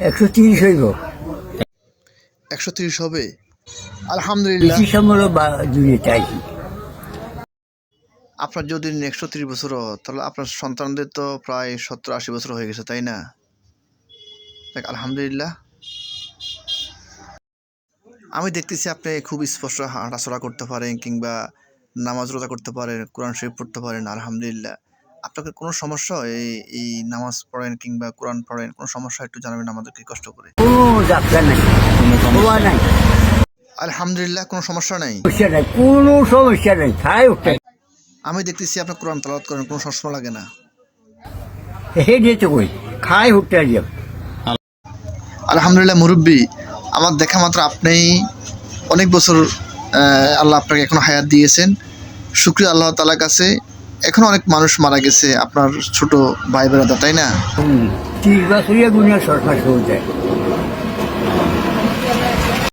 130 হইব। 130 হবে? আলহামদুলিল্লাহ। বেশি সময় দুনিয়াতে আইছি। আপনার যদি 130 বছর তাহলে আপনার সন্তানদের তো প্রায় 70-80 বছর হয়ে গেছে, তাই না? দেখ, আলহামদুলিল্লাহ। আমি দেখতেছি আপনি খুব স্পষ্ট হাঁটাচলা করতে পারেন, কিংবা নামাজ রোজা করতে পারেন, কোরআন শরীফ পড়তে পারেন, আলহামদুলিল্লাহ। আপনাকে কোনো সমস্যা হয় এই নামাজ পড়েন কিংবা কোরআন পড়েন, কোনো সমস্যা একটু জানাবেন আমাদেরকে কষ্ট করে। কোনো যাত্রা নাই, কোনো নাই, আলহামদুলিল্লাহ, কোনো সমস্যা নাই। সমস্যা নাই, কোনো সমস্যা নাই, খাই উঠতে। আমি দেখতেছি আপনি কোরআন তেলাওয়াত করেন, কোনো সমস্যা লাগে না। হে দিয়েছে কই, খাই উঠতে যাব। আলহামদুলিল্লাহ মুরব্বী, আমার দেখা মাত্র আপনি অনেক বছর আল্লাহ আপনাকে এখনো হায়াত দিয়েছেন। শুকরিয়া আল্লাহ তাআলার কাছে। এখনো অনেক মানুষ মারা গেছে, আপনার ছোট ভাই বেড়াদা, তাই না? 30 বছরিয়া গুণিয়া সরকার শুরু দেয়।